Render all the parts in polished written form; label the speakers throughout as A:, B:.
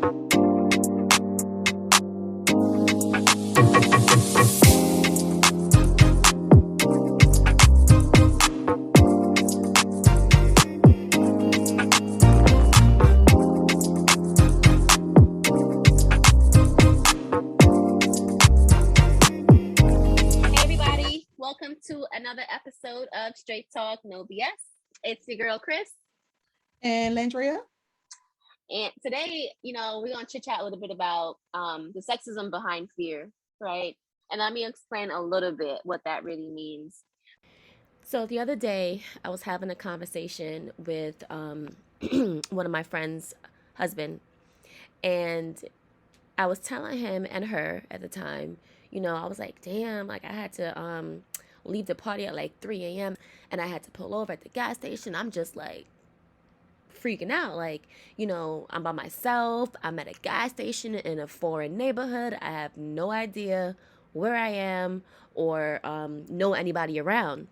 A: Welcome to another episode of Straight Talk No BS. It's your girl Chris
B: and Landria.
A: And today, we're gonna chit chat a little bit about the sexism behind fear, right? And let me explain a little bit what that really means.
C: So the other day, I was having a conversation with one of my friends' husband, and I was telling him and her at the time, I was like, damn, like I had to leave the party at like 3 a.m. and I had to pull over at the gas station. I'm just like freaking out. Like, I'm by myself. I'm at a gas station in a foreign neighborhood. I have no idea where I am or know anybody around.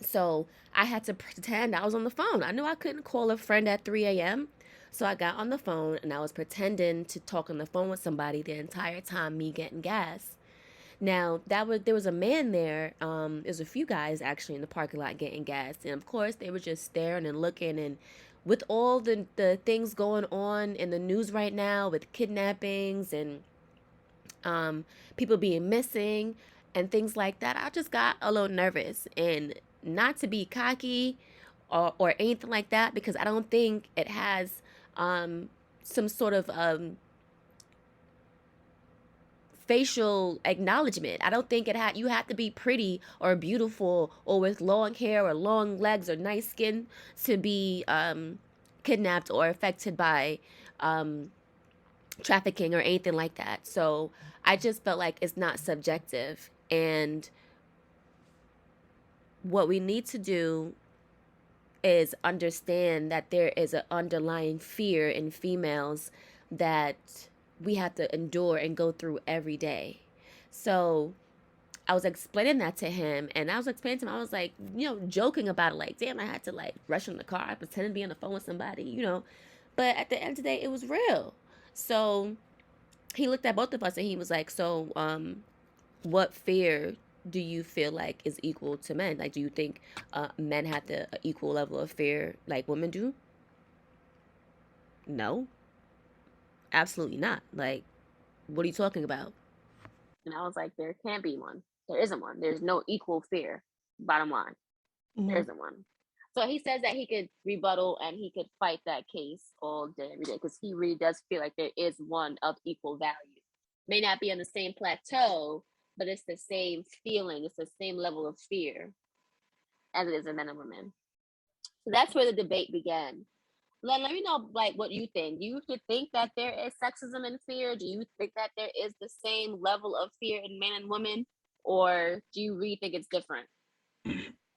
C: So I had to pretend I was on the phone. I knew I couldn't call a friend at 3 a.m. So I got on the phone and I was pretending to talk on the phone with somebody the entire time me getting gas. Now there was a man there. There's a few guys actually in the parking lot getting gas, and of course they were just staring and looking. And with all the things going on in the news right now with kidnappings and people being missing and things like that, I just got a little nervous. And not to be cocky or anything like that, because I don't think it has some sort of facial acknowledgement. I don't think you have to be pretty or beautiful or with long hair or long legs or nice skin to be kidnapped or affected by trafficking or anything like that. So I just felt like it's not subjective. And what we need to do is understand that there is an underlying fear in females that we have to endure and go through every day. So I was explaining that to him, and I was explaining to him, I was like, joking about it, like, damn, I had to like rush in the car, I pretended to be on the phone with somebody, but at the end of the day, it was real. So he looked at both of us and he was like, so what fear do you feel like is equal to men? Like, do you think men have the equal level of fear like women do? No, absolutely not. Like, what are you talking about?
A: And I was like, there can't be one. There isn't one. There's no equal fear. Bottom line, there isn't one. So he says that he could rebuttal and he could fight that case all day, every day, because he really does feel like there is one of equal value. May not be on the same plateau, but it's the same feeling. It's the same level of fear as it is in men and women. So that's where the debate began. Let me know, like, what you think. Do you think that there is sexism and fear? Do you think that there is the same level of fear in men and women? Or do you really think it's different?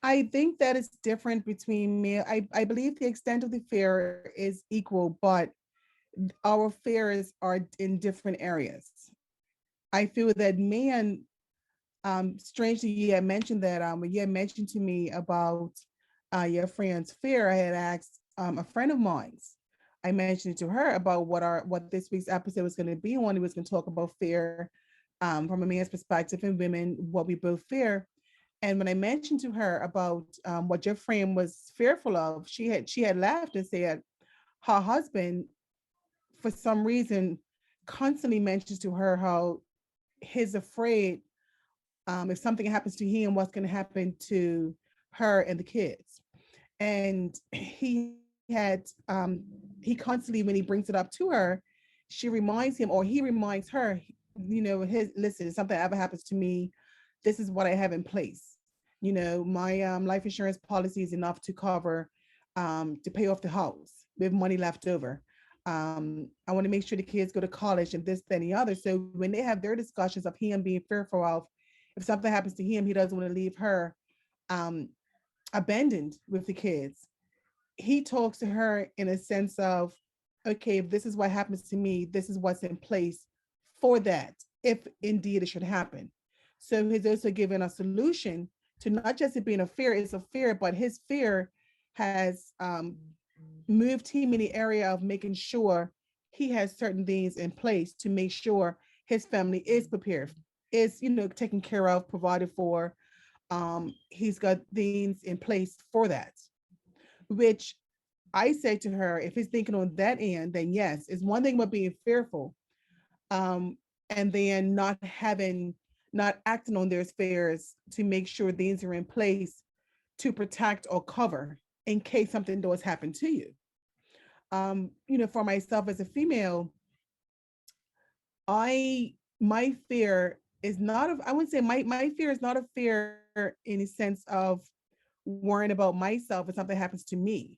B: I think that it's different between me. I believe the extent of the fear is equal, but our fears are in different areas. I feel that men, strangely, you had mentioned that when you had mentioned to me about your friend's fear, I had asked a friend of mine's. I mentioned to her about what this week's episode was going to be on. It was going to talk about fear from a man's perspective and women, what we both fear. And when I mentioned to her about what your friend was fearful of, she had laughed and said her husband, for some reason, constantly mentions to her how he's afraid if something happens to him, what's going to happen to her and the kids. And he constantly, when he brings it up to her, she reminds him, or he reminds her, listen, if something ever happens to me, this is what I have in place. My life insurance policy is enough to cover, to pay off the house. We have money left over. I want to make sure the kids go to college and this, that, and the other. So when they have their discussions of him being fearful of if something happens to him, he doesn't want to leave her um, abandoned with the kids. He talks to her in a sense of, okay, if this is what happens to me, this is what's in place for that, if indeed it should happen. So he's also given a solution to not just it being a fear, it's a fear, but his fear has moved him in the area of making sure he has certain things in place to make sure his family is prepared, is, taken care of, provided for. He's got things in place for that, which I say to her, if he's thinking on that end, then yes, it's one thing about being fearful, and then not acting on their fears to make sure things are in place to protect or cover in case something does happen to you. For myself as a female, my fear is not of, I wouldn't say my fear is not a fear in a sense of worrying about myself if something happens to me.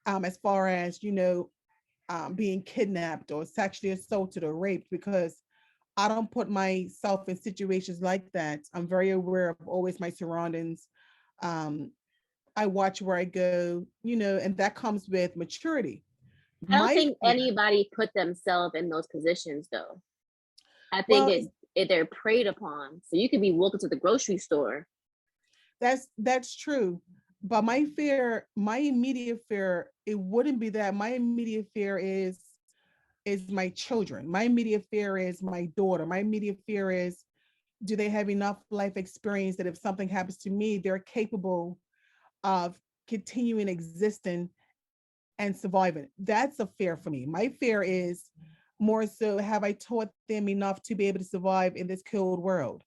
B: As far as, being kidnapped or sexually assaulted or raped, because I don't put myself in situations like that. I'm very aware of always my surroundings. Um, I watch where I go, and that comes with maturity.
A: I don't
B: My
A: think
B: fear,
A: anybody put themselves in those positions though. I think
B: well,
A: they're preyed upon. So you could be walking to the grocery store.
B: that's true. But my immediate fear, it wouldn't be that. My immediate fear is my children. My immediate fear is my daughter. My immediate fear is, do they have enough life experience that if something happens to me, they're capable of continuing existing and surviving? That's a fear for me. My fear is more so, have I taught them enough to be able to survive in this cold world?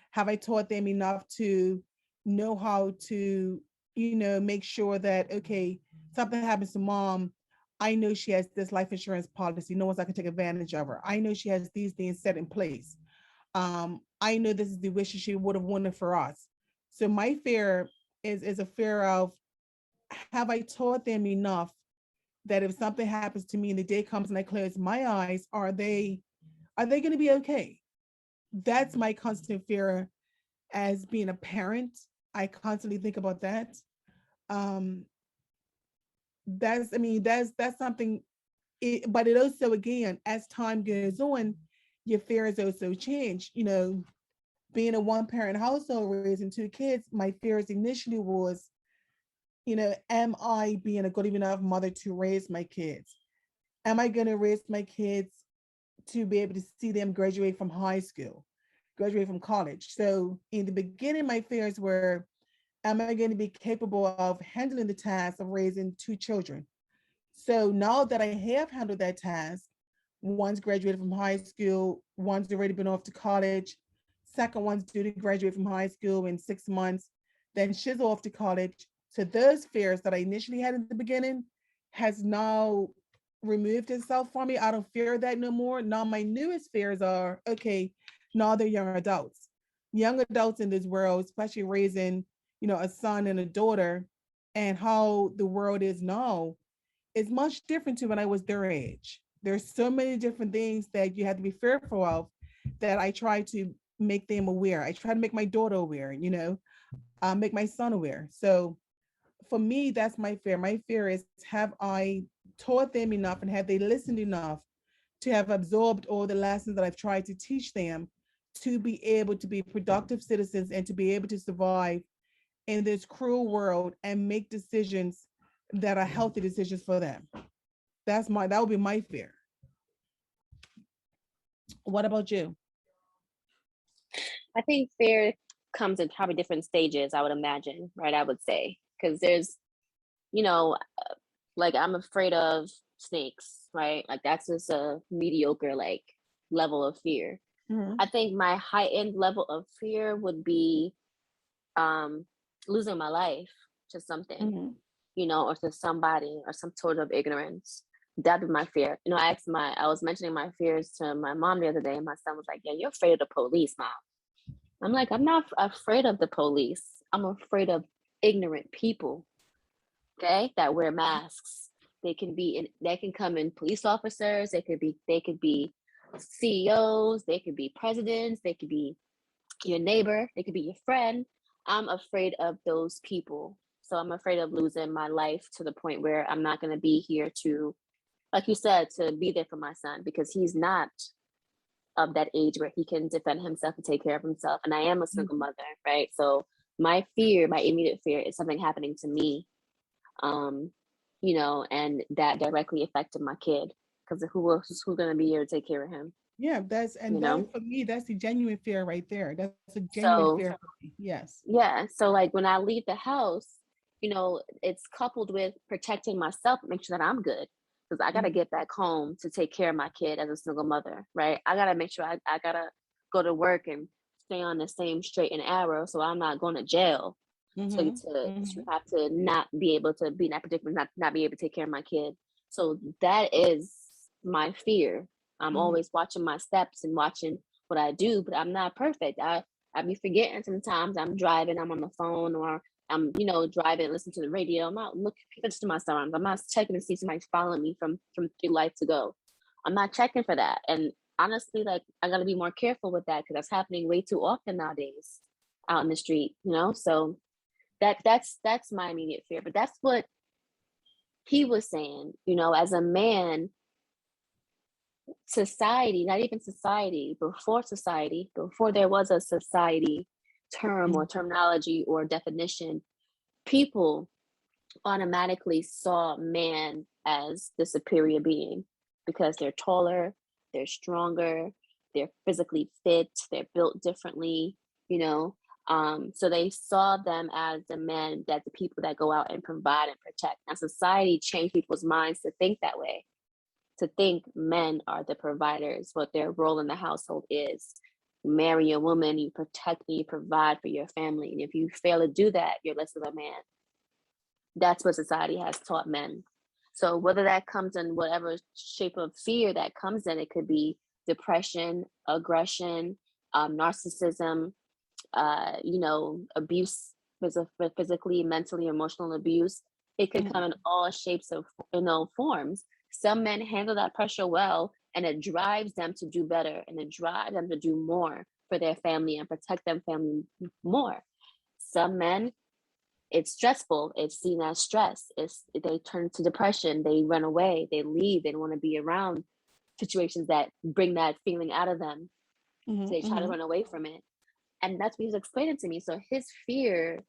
B: Have I taught them enough to know how to, make sure that, okay, something happens to mom, I know she has this life insurance policy. No one's not gonna take advantage of her. I know she has these things set in place. I know this is the wish she would have wanted for us. So my fear is a fear of, have I taught them enough that if something happens to me and the day comes and I close my eyes, are they going to be okay? That's my constant fear as being a parent. I constantly think about that. Um, that's something. But it also, again, as time goes on, your fears also change. Being a one parent household raising two kids, my fears initially was, am I being a good enough mother to raise my kids? Am I going to raise my kids to be able to see them graduate from high school, graduate from college? So in the beginning, my fears were, am I going to be capable of handling the task of raising two children? So now that I have handled that task, one's graduated from high school, one's already been off to college, second one's due to graduate from high school in 6 months, then she's off to college. So those fears that I initially had in the beginning has now removed itself from me. I don't fear that no more. Now my newest fears are, okay, now they're young adults. Young adults in this world, especially raising, a son and a daughter, and how the world is now is much different to when I was their age. There's so many different things that you have to be fearful of that I try to make them aware. I try to make my daughter aware, make my son aware. So for me, that's my fear. My fear is, have I taught them enough and have they listened enough to have absorbed all the lessons that I've tried to teach them to be able to be productive citizens and to be able to survive in this cruel world and make decisions that are healthy decisions for them. That would be my fear. What about you?
A: I think fear comes in probably different stages, I would imagine, right? I would say. Because there's, you know, like I'm afraid of snakes, right? Like that's just a mediocre like level of fear.
B: Mm-hmm.
A: I think my high end level of fear would be um losing my life to something,
B: Mm-hmm.
A: or to somebody or some sort of ignorance. That'd be my fear. I was mentioning my fears to my mom the other day, and my son was like, "Yeah, you're afraid of the police, mom." I'm like, I'm not afraid of the police. I'm afraid of ignorant people, okay, that wear masks. They can come in police officers, they could be CEOs, they could be presidents, they could be your neighbor, they could be your friend. I'm afraid of those people. So I'm afraid of losing my life to the point where I'm not going to be here to, like you said, to be there for my son because he's not of that age where he can defend himself and take care of himself. And I am a single mother, right? So my immediate fear is something happening to me, and that directly affected my kid. because who's gonna be here to take care of him,
B: Yeah,
A: you
B: that
A: know?
B: for me, that's the genuine fear right there. That's a genuine
A: So
B: fear for me. Yes.
A: yeah, so like when I leave the house, it's coupled with protecting myself, make sure that I'm good. Because I gotta
B: Mhm,
A: get back home to take care of my kid as a single mother, right? I gotta make sure I gotta go to work and stay on the same straight and arrow so I'm not going to jail
B: mhm,
A: to
B: mhm,
A: have to not be able to be in that predicament, not be able to take care of my kid. So that is my fear. I'm
B: mhm,
A: always watching my steps and watching what I do, but I'm not perfect. I be forgetting sometimes. I'm driving, I'm on the phone, or I'm, driving, listening to the radio. I'm not looking to my surroundings. I'm not checking to see somebody's following me from 3 lights ago. I'm not checking for that. And honestly, like I gotta be more careful with that because that's happening way too often nowadays out in the street. So that's my immediate fear. But that's what he was saying, as a man, society, not even society, before there was a society term or
B: mhm,
A: terminology or definition, people automatically saw man as the superior being because they're taller, they're stronger, they're physically fit, they're built differently, you know. So they saw them as the men, that the people that go out and provide and protect. Now society changed people's minds to think that way, to think men are the providers, what their role in the household is. You marry a woman, you protect and you provide for your family. And if you fail to do that, you're less of a man. That's what society has taught men. So whether that comes in whatever shape of fear that comes in, it could be depression, aggression, narcissism, abuse, physically, mentally, emotional abuse. It could come
B: mhm,
A: in all shapes of, forms. Some men handle that pressure well, and it drives them to do better, and it drives them to do more for their family and protect their family more. Some men, it's stressful. It's seen as stress. They turn to depression. They run away. They leave. They don't want to be around situations that bring that feeling out of them. So
B: mhm,
A: they try to
B: mhm.
A: run away from it. And that's what he was explaining to me. So his fear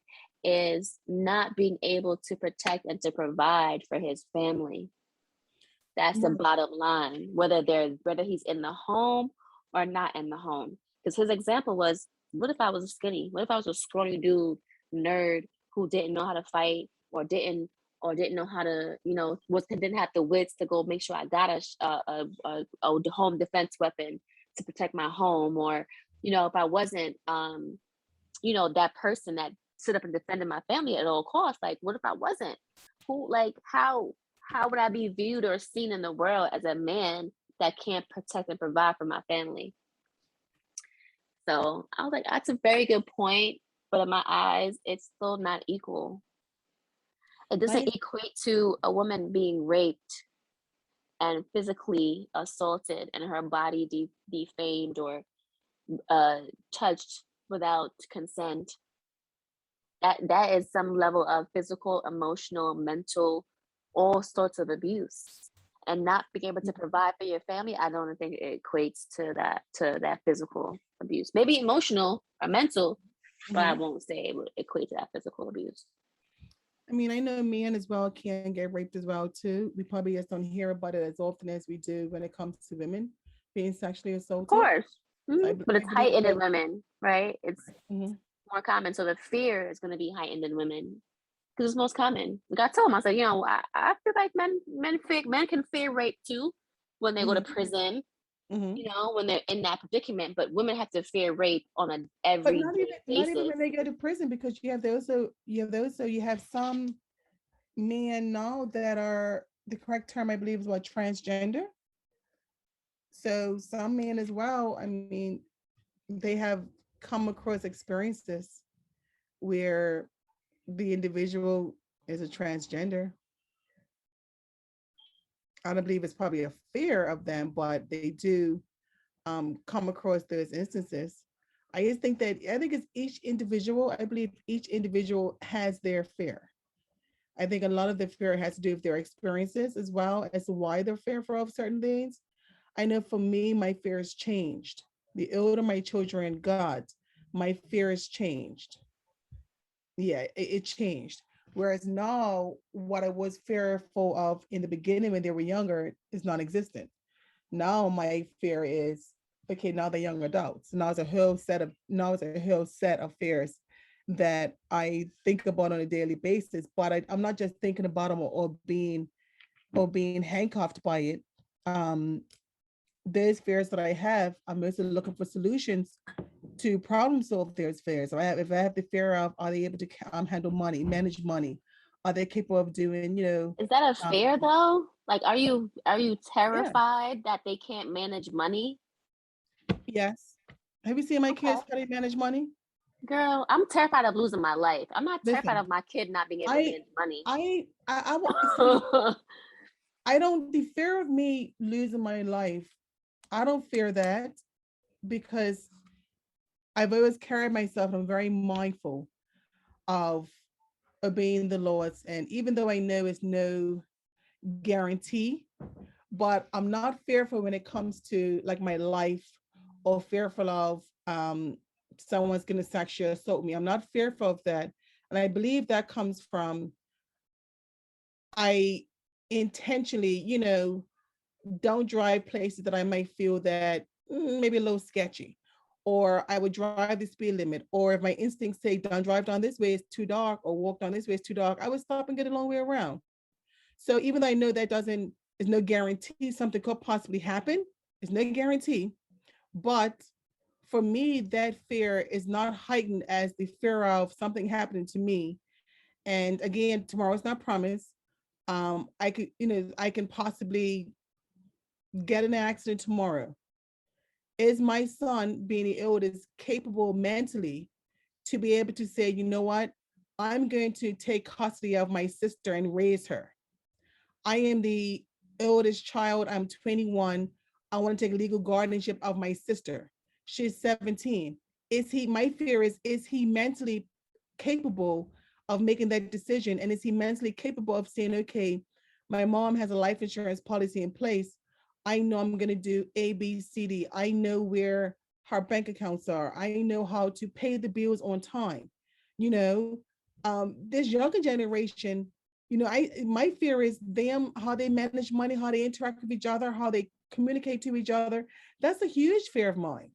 A: is not being able to protect and to provide for his family. That's the
B: Right.
A: bottom line. Whether he's in the home or not in the home. Because his example was, what if I was skinny? What if I was a scrawny dude, nerd who didn't know how to fight or didn't know how to, didn't have the wits to go make sure I got a home defense weapon to protect my home, or if I wasn't that person that stood up and defended my family at all costs. Like, what if I wasn't? How would I be viewed or seen in the world as a man that can't protect and provide for my family? So I was like, that's a very good point. But in my eyes, it's still not equal. It doesn't
B: I
A: equate to a woman being raped and physically assaulted and her body defamed or touched without consent. That is some level of physical, emotional, mental, all sorts of abuse. And not being able to provide for your family, I don't think it equates to that physical abuse. Maybe emotional or mental, but I
B: mhm.
A: won't say it would equate to that physical abuse.
B: I mean, I know men as well can get raped as well too. We probably just don't hear about it as often as we do when it comes to women being sexually
A: Of
B: assaulted.
A: course.
B: So
A: But
B: I
A: it's
B: believe
A: heightened in
B: that.
A: women, right? It's
B: Mhm.
A: more common. So the fear is going to be heightened in women because it's most common. Like I told him, I said, I feel like men can fear rape too when they go to
B: Mhm.
A: prison,
B: Mhm.
A: when they're in that predicament. But women have to fear rape on an
B: But
A: everyday
B: not even
A: basis.
B: when they go to prison, because you have some men now that are, the correct term I believe is what, transgender. So some men as well, I mean, they have come across experiences where the individual is a transgender. I don't believe it's probably a fear of them, but they do come across those instances. I think it's each individual. I believe each individual has their fear. I think a lot of the fear has to do with their experiences as well as to why they're fearful of certain things. I know for me, my fears changed. The older my children got, my fears changed. Yeah, it changed. Whereas now, what I was fearful of in the beginning when they were younger is non-existent. Now my fear is, okay, now they're young adults. Now it's a whole set of fears that I think about on a daily basis. But I'm not just thinking about them or being handcuffed by it. Um, there's fears that I have. I'm mostly looking for solutions to problem solve those fears. If I have the fear of, are they able to handle money, manage money? Are they capable of doing,
A: Is that a
B: um,
A: fear though? Like, are you
B: yeah,
A: terrified that they can't manage money?
B: yes. Have you seen my
A: Okay.
B: kids how they manage money?
A: Girl, I'm terrified of losing my life. I'm not terrified
B: Listen,
A: of my kid not being able to
B: I,
A: manage money.
B: see, I don't, the fear of me losing my life, I don't fear that because I've always carried myself. I'm very mindful of obeying the laws. And even though I know it's no guarantee, but I'm not fearful when it comes to like my life or fearful of someone's going to sexually assault me. I'm not fearful of that. And I believe that comes from I intentionally, don't drive places that I might feel that maybe a little sketchy. Or I would drive the speed limit. Or if my instincts say don't drive down this way, it's too dark, or walk down this way, it's too dark, I would stop and get a long way around. So even though I know that doesn't is no guarantee something could possibly happen, it's no guarantee. But for me, that fear is not heightened as the fear of something happening to me. And again, tomorrow's not promised. I can possibly get in an accident tomorrow. Is my son, being the oldest, capable mentally to be able to say, you know what, I'm going to take custody of my sister and raise her? I am the oldest child. I'm 21. I want to take legal guardianship of my sister. She's 17. My fear is he mentally capable of making that decision? And is he mentally capable of saying, okay, my mom has a life insurance policy in place. I know I'm going to do A, B, C, D. I know where her bank accounts are. I know how to pay the bills on time. You know, this younger generation, I my fear is them, how they manage money, how they interact with each other, how they communicate to each other. That's a huge fear of mine.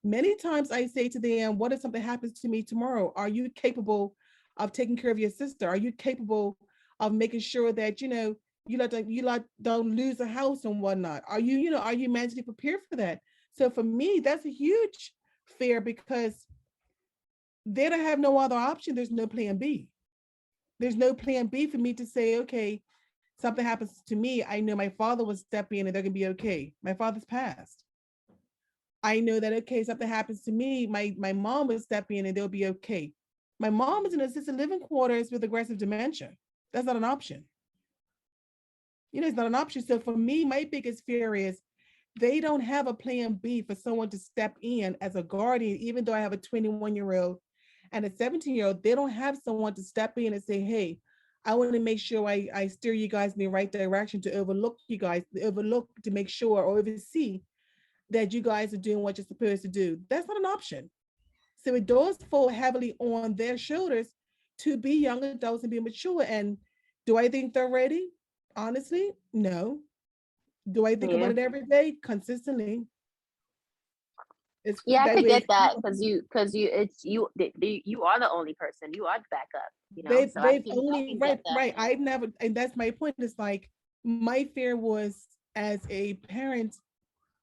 B: Many times I say to them, what if something happens to me tomorrow? Are you capable of taking care of your sister? Are you capable of making sure that don't lose a house and whatnot? Are you mentally prepared for that? So for me, that's a huge fear because they don't have no other option. There's no plan B. There's no plan B for me to say, okay, something happens to me. I know my father will step in and they're gonna be okay. My father's passed. I know that, okay, something happens to me, my mom will step in and they'll be okay. My mom is in assisted living quarters with aggressive dementia. That's not an option. It's not an option. So for me, my biggest fear is they don't have a plan B for someone to step in as a guardian. Even though I have a 21-year-old and a 17-year-old, they don't have someone to step in and say, hey, I want to make sure I steer you guys in the right direction, to overlook you guys, to make sure or oversee that you guys are doing what you're supposed to do. That's not an option. So it does fall heavily on their shoulders to be young adults and be mature. And do I think they're ready? Honestly, no. Do I think about
A: Yeah.
B: it every day? Consistently. It's
A: Yeah, I
B: that
A: could
B: way.
A: get that you are the only person. You are the backup, So
B: They've
A: I
B: only
A: can get
B: right,
A: that.
B: right. I've never, and that's my point. It's like my fear was, as a parent,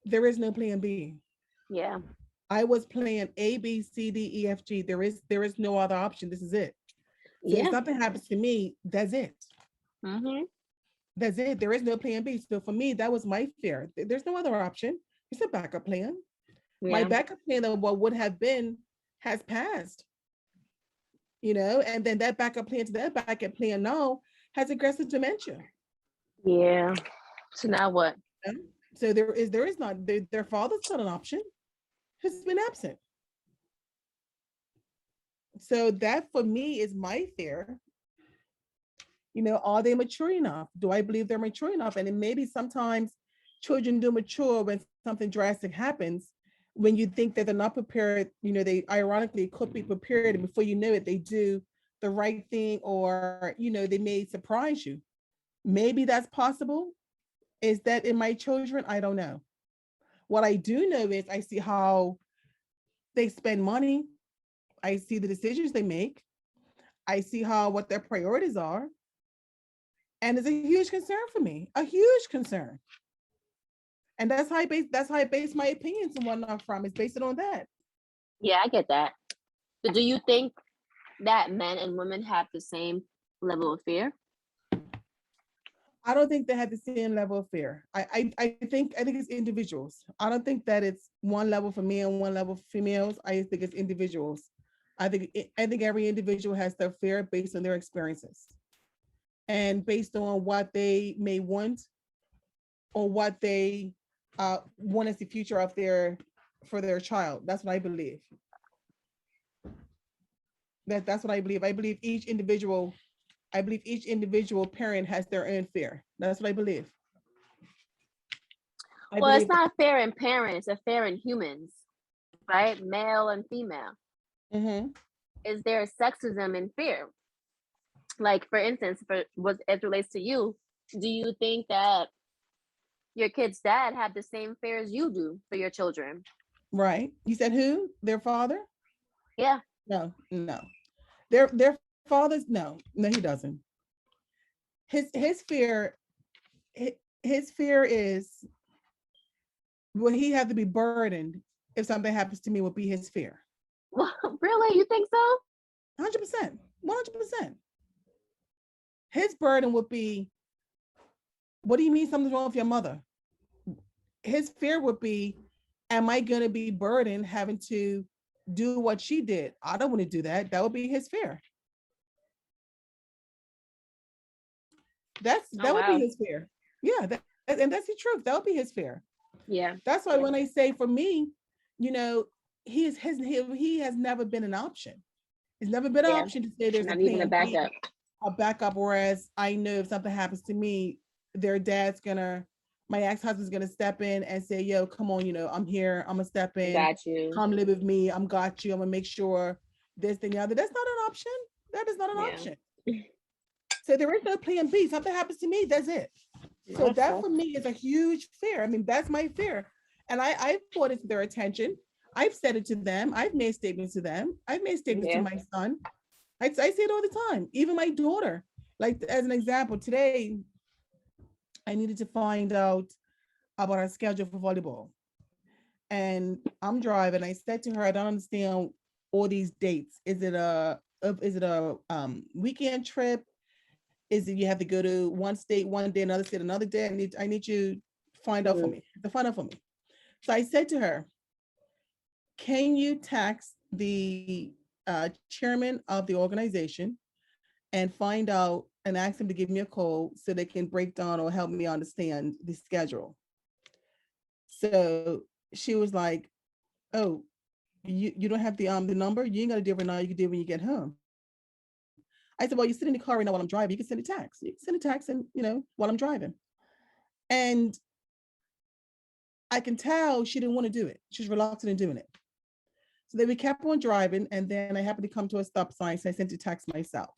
B: there is no plan B.
A: Yeah.
B: I was playing A, B, C, D, E, F, G. There is no other option. This is it. So if
A: Yeah.
B: something happens to me, that's it.
A: Mhm.
B: That's it. There is no plan B. So for me, that was my fear. There's no other option. It's a backup plan. My
A: Yeah.
B: backup plan of what would have been has passed, and then that backup plan to that backup plan now has aggressive dementia.
A: Yeah. So now what?
B: So there is not their father's not an option. Has been absent. So that for me is my fear. Are they mature enough? Do I believe they're mature enough? And then maybe sometimes children do mature when something drastic happens. When you think that they're not prepared, they ironically could be prepared, and before you know it, they do the right thing, or they may surprise you. Maybe that's possible. Is that in my children? I don't know. What I do know is I see how they spend money. I see the decisions they make. I see how what their priorities are. And it's a huge concern for me. A huge concern. And that's how I base my opinions and whatnot from. It's based it on that.
A: Yeah, I get that. But do you think that men and women have the same level of fear?
B: I don't think they have the same level of fear. I think it's individuals. I don't think that it's one level for men and one level for females. I think it's individuals. I think every individual has their fear based on their experiences and based on what they may want or what they want as the future of their for their child. That's what I believe. That's what I believe. I believe each individual parent has their own fear. That's what I believe. I
A: Well, it's
B: believe that.
A: not fair in parents, it's fair in humans, right? Male and female.
B: Mm-hmm.
A: Is there sexism in fear? Like, for instance, for what as relates to you, do you think that your kid's dad had the same fear as you do for your children?
B: Right. You said who? Their father?
A: Yeah.
B: No, no. Their fathers? No, he doesn't. His fear, his fear is, will he have to be burdened if something happens to me? Would be his fear.
A: Well, really? You think so?
B: 100%. 100%. His burden would be, what do you mean something's wrong with your mother? His fear would be, am I going to be burdened having to do what she did? I don't want to do that. That would be his fear.
A: Oh,
B: That would be
A: wow.
B: his fear. Yeah, and that's the truth. That would be his fear.
A: Yeah.
B: That's why when I say for me, you know, he has never been an option. It's never been an
A: Yeah.
B: option to say there's a
A: Not even a
B: plan B,
A: backup.
B: a backup. Whereas I know if something happens to me, their dad's gonna, my ex-husband's gonna step in and say, "Yo, come on, I'm here. I'm gonna step in.
A: Got you.
B: Come live with me. I'm got you. I'm gonna make sure this thing the other." That's not an option. That is not an
A: Yeah.
B: option. So there is no plan B. Something happens to me, that's it. So
A: That's
B: that
A: cool.
B: for me is a huge fear. I mean, that's my fear. And I've brought it to their attention. I've said it to them. I've made statements to them. I've made statements to
A: Yeah.
B: my son. I say it all the time. Even my daughter. Like as an example, today I needed to find out about our schedule for volleyball. And I'm driving. I said to her, I don't understand all these dates. Is it a weekend trip? Is it you have to go to one state one day, another state another day? I need you to find out for
A: Mhm.
B: me. To find out for me. So I said to her, can you text the chairman of the organization and find out and ask him to give me a call so they can break down or help me understand the schedule? So she was like, "Oh, you don't have the number? You ain't got to do it right now. You can do it when you get home." I said, "Well, you sit in the car right now while I'm driving. You can send a text. You can send a text, and while I'm driving." And I can tell she didn't want to do it. She was reluctant in doing it. So then we kept on driving, and then I happened to come to a stop sign, so I sent a text myself.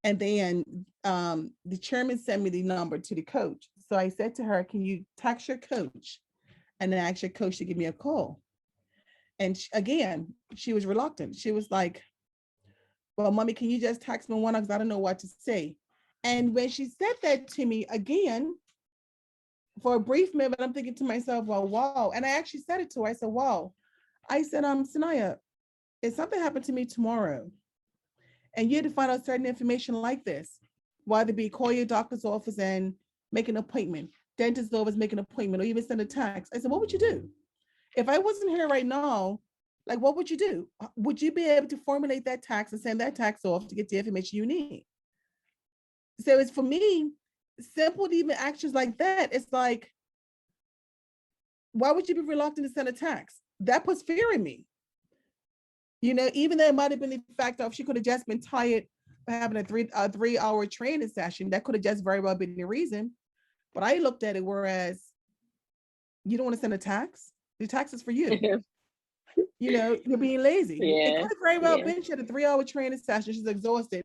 B: And then the chairman sent me the number to the coach. So I said to her, "Can you text your coach and ask your coach to give me a call?" And again, she was reluctant. She was like, "Well, mommy, can you just text me one because I don't know what to say." And when she said that to me again, for a brief moment, I'm thinking to myself, well, wow. And I actually said it to her. I said, wow. I said, Sanaya, if something happened to me tomorrow and you had to find out certain information like this, whether it be call your doctor's office and make an appointment, dentist's office, make an appointment, or even send a text. I said, what would you do? If I wasn't here right now, like, what would you do? Would you be able to formulate that text and send that text off to get the information you need? So it's for me, simple even actions like that. It's like, why would you be reluctant to send a text? That puts fear in me. Even though it might have been the fact of she could have just been tired for having a 3 hour training session. That could have just very well been the reason. But I looked at it, whereas you don't want to send a text. The text is for you. You're being lazy. It
A: Yeah.
B: could have very well
A: Yeah.
B: been she had a 3-hour training session. She's exhausted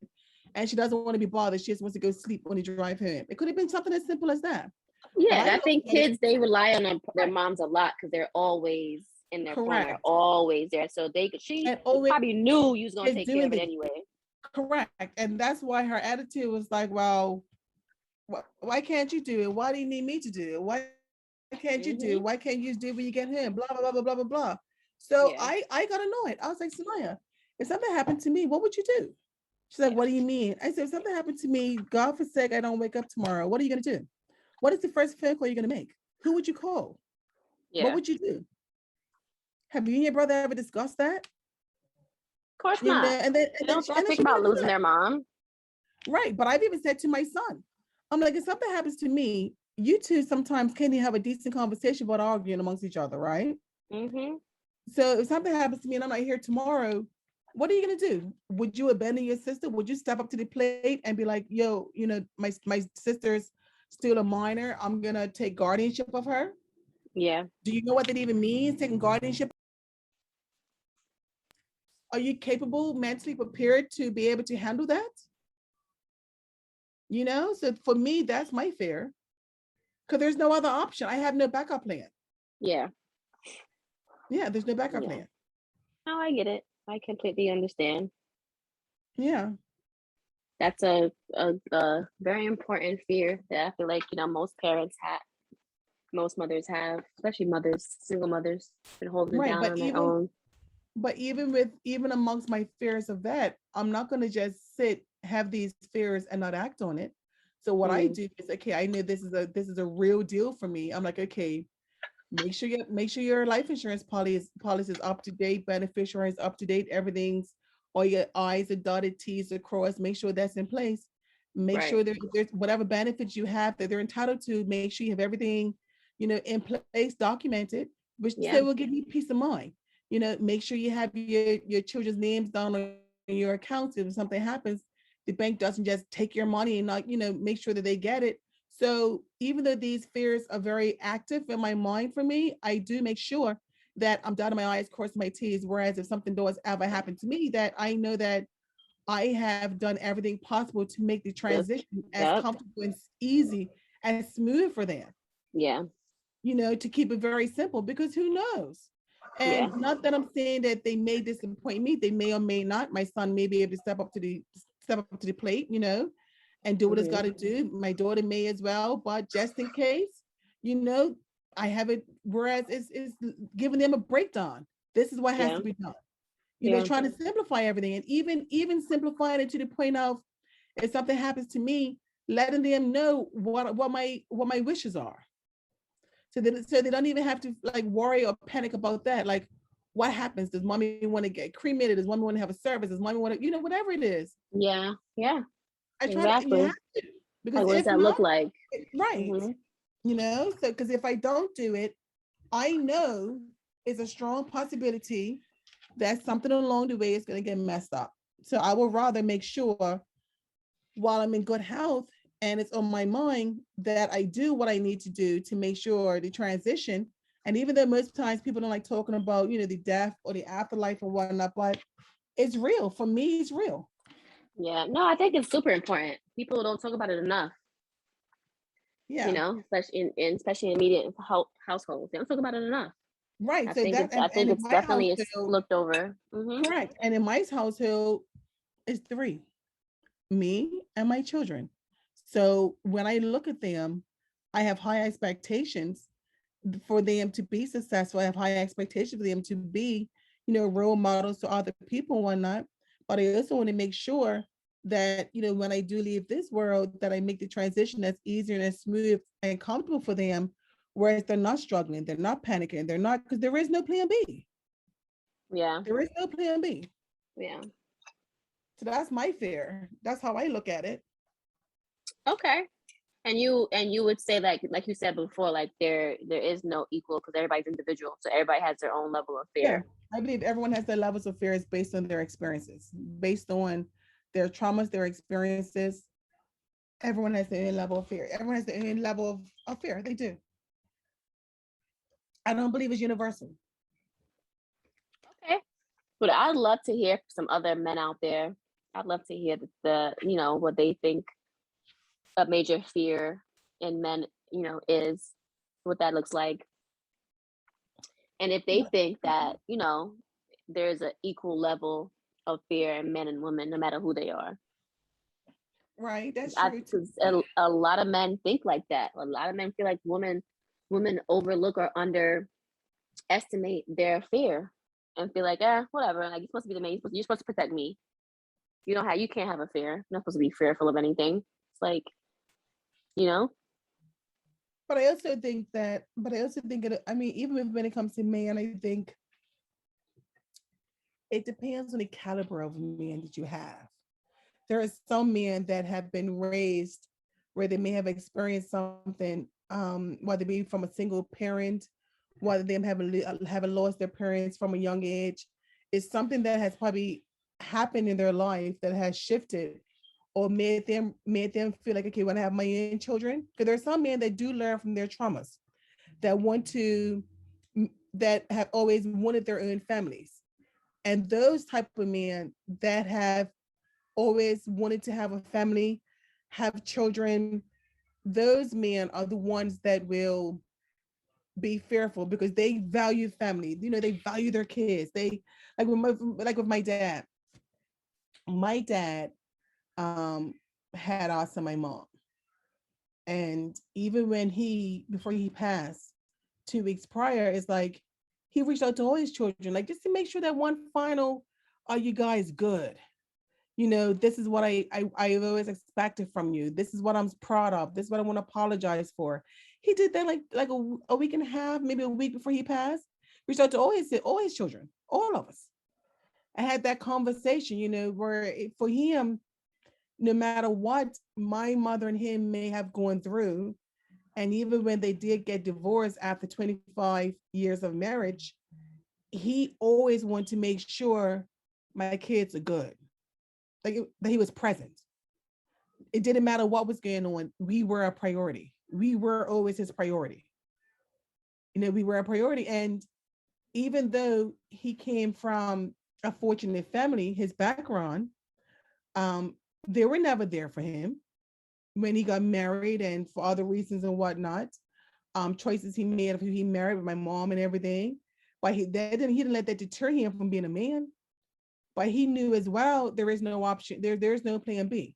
B: and she doesn't want to be bothered. She just wants to go sleep when you drive home. It could have been something as simple as that. But
A: Yeah.
B: I
A: I
B: look
A: think
B: at it,
A: kids, they rely on their
B: right,
A: moms a lot because they're always in their corner,
B: correct.
A: always there. So she
B: And always
A: probably knew you was gonna take care
B: doing
A: of it
B: this.
A: anyway.
B: Correct. And that's why her attitude was like, well, why can't you do it? Why do you need me to do it? Why can't you do it? Why can't you
A: Hmm.
B: just do it when you get him? Blah, blah, blah, blah, blah, blah, blah. So I
A: Yeah.
B: got annoyed. I was like, Samaya, if something happened to me, what would you do? She's like, what
A: Yeah.
B: do you mean? I said, if something happened to me, God forsake, I don't wake up tomorrow. What are you going to do? What is the first phone call you're going to make? Who would you call? What
A: Yeah.
B: would you do? Have you and your brother ever discussed that?
A: Of course not. They don't
B: Then
A: think
B: she went
A: about
B: into
A: losing
B: it.
A: their mom.
B: Right. But I've even said to my son, I'm like, if something happens to me, you two sometimes can't even have a decent conversation about arguing amongst each other, right?
A: Hmm.
B: So if something happens to me and I'm not here tomorrow, what are you gonna do? Would you abandon your sister? Would you step up to the plate and be like, yo, my sister's still a minor. I'm gonna take guardianship of her.
A: Yeah.
B: Do you know what that even means? Taking guardianship. Are you capable, mentally prepared to be able to handle that? So for me, that's my fear. Because there's no other option. I have no backup plan.
A: Yeah.
B: Yeah, there's no backup
A: Yeah.
B: plan.
A: No, I get it. I completely understand.
B: Yeah.
A: That's a very important fear that I feel like, most parents have, most mothers have, especially mothers, single mothers, been holding it
B: Right.
A: down on their own.
B: But even amongst my fears of that, I'm not going to just have these fears and not act on it. So what I
A: Mm,
B: do is, okay, I know this is a real deal for me. I'm like, okay, make sure your life insurance policy is up to date, beneficiary is up to date, everything's, all your I's are dotted, T's are crossed. Make sure that's in place. Make
A: right.
B: sure there's whatever benefits you have that they're entitled to. Make sure you have everything, in place, documented, which
A: Yeah.
B: so will give you peace of mind. Make sure you have your children's names down on your accounts. If something happens, the bank doesn't just take your money and not, make sure that they get it. So even though these fears are very active in my mind for me, I do make sure that I'm dotting my I's, crossing my T's. Whereas if something does ever happen to me, that I know that I have done everything possible to make the
A: Just,
B: transition as
A: yep.
B: comfortable and easy and smooth for them,
A: Yeah.
B: to keep it very simple, because who knows?
A: Yeah.
B: And not that I'm saying that they may disappoint me, they may or may not. My son may be able to step up to the plate, and do what it's got
A: Hmm.
B: to do. My daughter may as well, but just in case, you know, I have it. Whereas it's giving them a breakdown. This is what has
A: Yeah.
B: to be done.
A: Yeah.
B: Trying to simplify everything, and even simplifying it to the point of, if something happens to me, letting them know what my wishes are, so they don't even have to like worry or panic about that. Like, what happens? Does mommy want to get cremated? Does mommy want to have a service? Does mommy want to, whatever it is?
A: Yeah. Yeah.
B: You have
A: Exactly.
B: to, because
A: Like, what does
B: if
A: that
B: not,
A: look like?
B: right,
A: Hmm.
B: so because if I don't do it, I know it's a strong possibility that something along the way is going to get messed up. So I would rather make sure, while I'm in good health and it's on my mind, that I do what I need to do to make sure the transition. And even though most times people don't like talking about, the death or the afterlife or whatnot, but it's real. For me, it's real.
A: Yeah. No, I think it's super important. People don't talk about it enough.
B: Yeah.
A: Especially in immediate households, they don't talk about it enough.
B: Right.
A: I
B: So
A: think
B: that,
A: it's I
B: and
A: think
B: in
A: it's
B: my
A: definitely is
B: household,
A: looked over. Hmm.
B: correct. And in my household, it's three: me and my children. So when I look at them, I have high expectations for them to be successful. I have high expectations for them to be, role models to other people and whatnot. But I also want to make sure that, when I do leave this world, that I make the transition as easier and as smooth and comfortable for them, whereas they're not struggling, they're not panicking, they're not, because there is no plan B.
A: Yeah.
B: There is no plan B.
A: Yeah.
B: So that's my fear. That's how I look at it.
A: Okay. And you would say, like you said before, like there is no equal because everybody's individual, so everybody has their own level of
B: Yeah,
A: fear.
B: I believe everyone has their levels of fears based on their experiences, based on their traumas, their experiences. Everyone has their own level of fear. Everyone has their own level of fear. They do. I don't believe it's universal.
A: But I'd love to hear some other men out there. I'd love to hear what they think a major fear in men, is, what that looks like. And if they think that, there's an equal level of fear in men and women, no matter who they are.
B: Right, that's true too.
A: Because a lot of men think like that. A lot of men feel like women overlook or underestimate their fear and feel like, whatever. Like, you're supposed to be the man. You're supposed to protect me. You can't have a fear. You're not supposed to be fearful of anything. It's like, you know.
B: But I also think I mean, even when it comes to men, I think it depends on the caliber of man that you have. There are some men that have been raised where they may have experienced something, whether it be from a single parent, whether them having lost their parents from a young age. It's something that has probably happened in their life that has shifted or made them feel like, okay, when I have my own children, because there are some men that do learn from their traumas, that want to that have always wanted their own families, and those type of men that have always wanted to have a family, have children, those men are the ones that will be fearful because they value family. They value their kids. They like with my dad. My dad had us and my mom. And even when before he passed 2 weeks prior, it's like he reached out to all his children, like just to make sure that one final, are you guys good? This is what I've always expected from you. This is what I'm proud of. This is what I want to apologize for. He did that like a week and a half, maybe a week before he passed. Reached out to all his children, all of us. I had that conversation, where for him, no matter what my mother and him may have gone through, and even when they did get divorced after 25 years of marriage, he always wanted to make sure my kids are good, that he was present. It didn't matter what was going on. We were a priority. We were always his priority. We were a priority. And even though he came from a fortunate family, his background, they were never there for him when he got married and for other reasons and whatnot. Choices he made of who he married with my mom and everything. But he didn't let that deter him from being a man. But he knew as well there is no option. There's no plan B.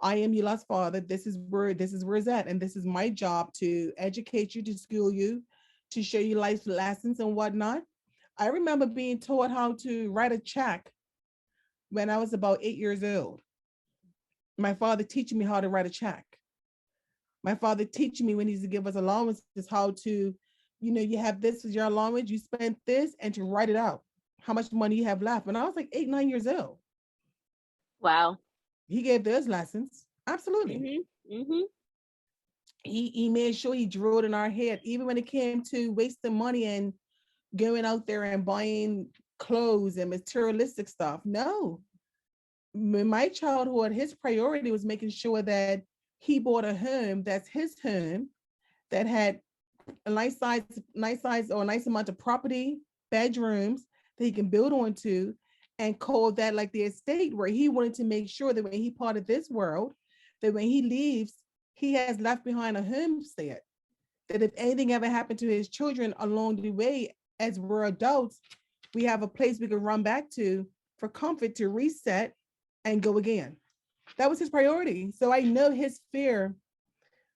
B: I am your last father. This is where it's at. And this is my job to educate you, to school you, to show you life lessons and whatnot. I remember being taught how to write a check when I was about 8 years old. My father teaching me how to write a check. My father teaching me when he used to give us allowances how to, you have this as your allowance, you spent this, and to write it out. How much money you have left. When I was like 8, 9 years old.
A: Wow.
B: He gave those lessons. Absolutely.
A: Mm-hmm. Mm-hmm.
B: He made sure he drew it in our head, even when it came to wasting money and going out there and buying clothes and materialistic stuff. No. In my childhood, his priority was making sure that he bought a home that's his home, that had a nice size or a nice amount of property, bedrooms that he can build onto, and call that like the estate, where he wanted to make sure that when he parted this world, that when he leaves, he has left behind a homestead, that if anything ever happened to his children along the way as we're adults, we have a place we can run back to for comfort, to reset and go again. That was his priority. So I know his fear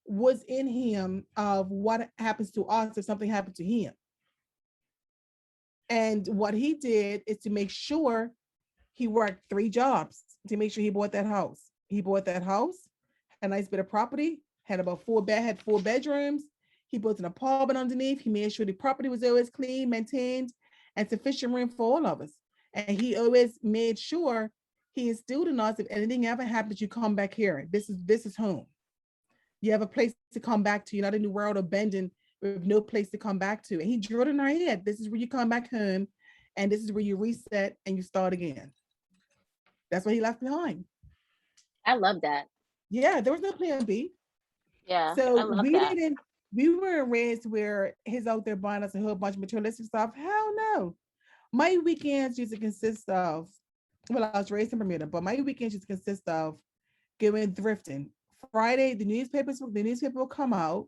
B: was in him of what happens to us if something happened to him. And what he did is to make sure he worked 3 jobs to make sure he bought that house. He bought that house, a nice bit of property, had 4 bedrooms. He built an apartment underneath. He made sure the property was always clean, maintained, and sufficient room for all of us. And he always made sure he instilled in us, if anything ever happens, you come back here. This is home. You have a place to come back to. You're not in the world abandoned with no place to come back to. And he drew it in our head. This is where you come back home, and this is where you reset and you start again. That's what he left behind.
A: I love that.
B: Yeah, there was no plan B.
A: Yeah,
B: So
A: I love that.
B: we were raised where he's out there buying us a whole bunch of materialistic stuff. Hell no. My weekends used to consist of, well, I was raised in Bermuda, but my weekends used to consist of going thrifting. Friday, the newspaper will come out.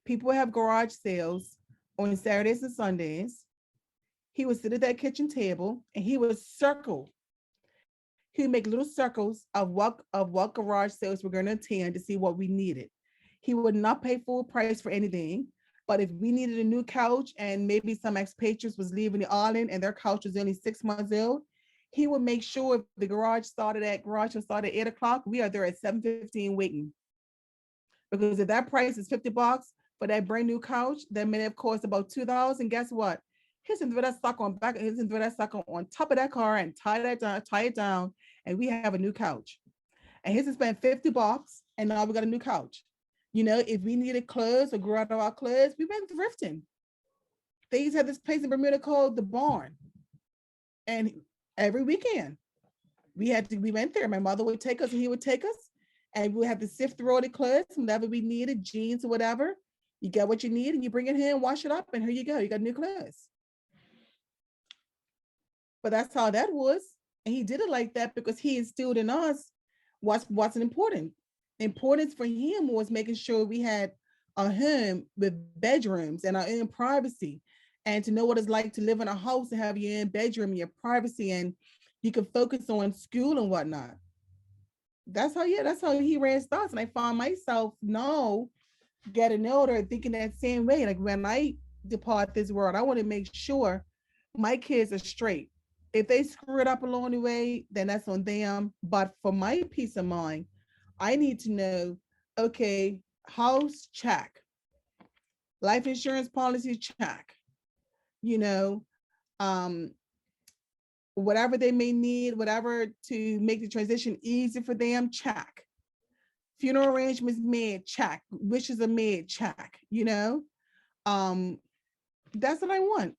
B: People will have garage sales on Saturdays and Sundays. He would sit at that kitchen table and he would circle. He would make little circles of what garage sales we're going to attend to see what we needed. He would not pay full price for anything, but if we needed a new couch and maybe some expatriates was leaving the island and their couch was only 6 months old, he would make sure if the garage was started at 8 o'clock, we are there at 7:15 waiting. Because if that price is $50 for that brand new couch, that may have cost about $2. And guess what? He's throw that sucker on top of that car and tie it down, and we have a new couch. And he's spent $50 and now we got a new couch. If we needed clothes or grew out of our clothes, we went thrifting. They used to have this place in Bermuda called the Barn. And every weekend we went there. My mother would take us and he would take us, and we would have to sift through all the clothes, whatever we needed, jeans or whatever. You get what you need and you bring it here and wash it up, and here you go. You got new clothes. But that's how that was. And he did it like that because he instilled in us what's important. Importance for him was making sure we had a home with bedrooms and our own privacy, and to know what it's like to live in a house and have your own bedroom, your privacy, and you can focus on school and whatnot. That's how he raised us. And I found myself now getting older thinking that same way. Like when I depart this world, I want to make sure my kids are straight. If they screw it up along the way, then that's on them. But for my peace of mind, I need to know, okay, house check, life insurance policy check, you know, um, whatever they may need, whatever to make the transition easy for them, check. Funeral arrangements made, check. Wishes are made, check. Um, that's what I want.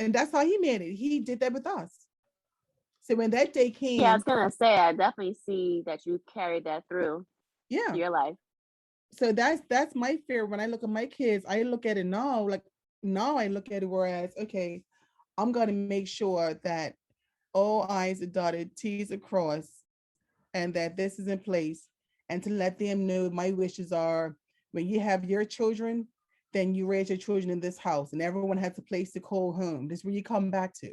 B: And that's how he made it. He did that with us. So when that day
A: Yeah, I
B: came,
A: was gonna say I definitely see that you carried that through
B: yeah.
A: your life.
B: So that's my fear. When I look at my kids, I look at it now, like now I look at it whereas, okay, I'm gonna make sure that all I's are dotted, T's are crossed, and that this is in place, and to let them know my wishes are when you have your children, then you raise your children in this house, and everyone has a place to call home. This is where you come back to.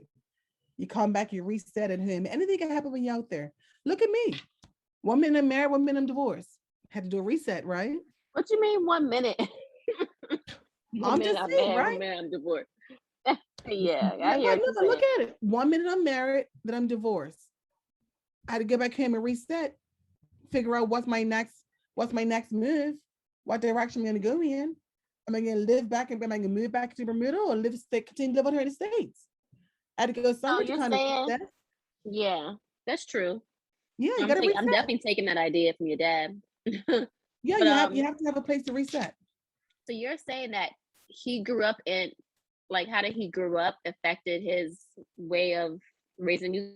B: You come back, you reset at home. Anything can happen when you're out there. Look at me. 1 minute I'm married, 1 minute I'm divorced. Had to do a reset, right?
A: What you mean 1 minute? one
B: I'm
A: minute
B: just
A: I'm
B: saying,
A: married,
B: right?
A: 1 minute I'm divorced. Yeah,
B: Yeah,
A: I hear
B: but
A: what you're
B: look
A: saying.
B: at it. 1 minute I'm married, then I'm divorced. I had to go back home and reset, figure out what's my next move, what direction I'm gonna go in. Am I gonna live back and am I gonna move back to Bermuda or continue to live out here in the States? I had to go
A: So
B: somewhere to
A: you're
B: kind of
A: saying,
B: reset.
A: yeah, that's true.
B: Yeah, you gotta
A: I'm
B: reset.
A: definitely taking that idea from your dad.
B: Yeah,
A: But
B: you have to have a place to reset.
A: so you're saying that he grew up in, like, how did he grew up affected his way of raising you?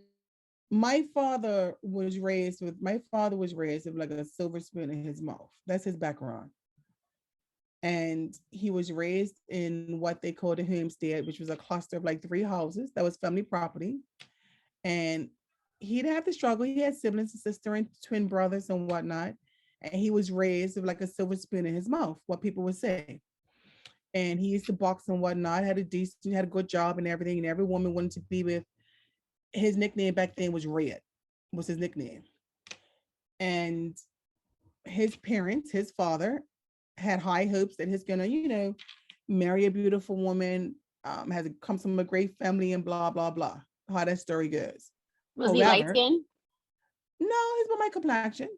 B: My father was raised with like a silver spoon in his mouth. That's his background. And he was raised in what they called a homestead, which was a cluster of like three houses that was family property. And he didn't have to struggle. He had siblings, a sister, and twin brothers and whatnot. And he was raised with like a silver spoon in his mouth, what people would say. And he used to box and whatnot, had a good job and everything. And every woman wanted to be with. His nickname back then was Red, was his nickname. And his parents, his father, had high hopes that he's gonna, marry a beautiful woman, has comes from a great family, and blah blah blah. How that story goes.
A: Was he light
B: However,
A: skinned?
B: no, he's with my complexion.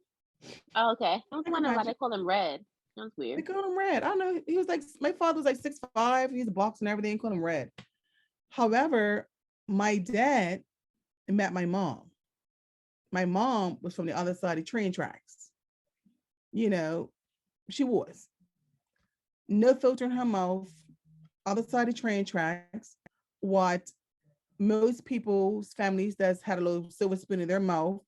A: Oh, okay. I was
B: My
A: wondering why they
B: complexion.
A: call him red. That's
B: They
A: weird.
B: call him Red. I don't know. He was like my father was like 6'5". He's a boxer and everything. Call him Red. However, my dad met my mom. My mom was from the other side of train tracks. You know, she was no filter in her mouth, other side of train tracks. What most people's families that's had a little silver spoon in their mouth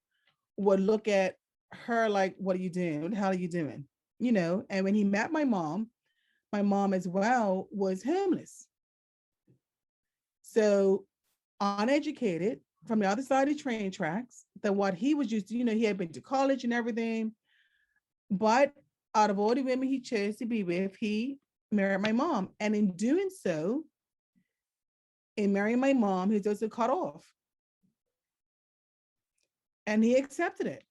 B: would look at her like, "What are you doing? What the hell are you doing?" And when he met my mom as well was homeless. So uneducated from the other side of the train tracks than what he was used to. He had been to college and everything, but out of all the women he chose to be with, he married my mom. And in doing so, in marrying my mom, he was also cut off. And he accepted it.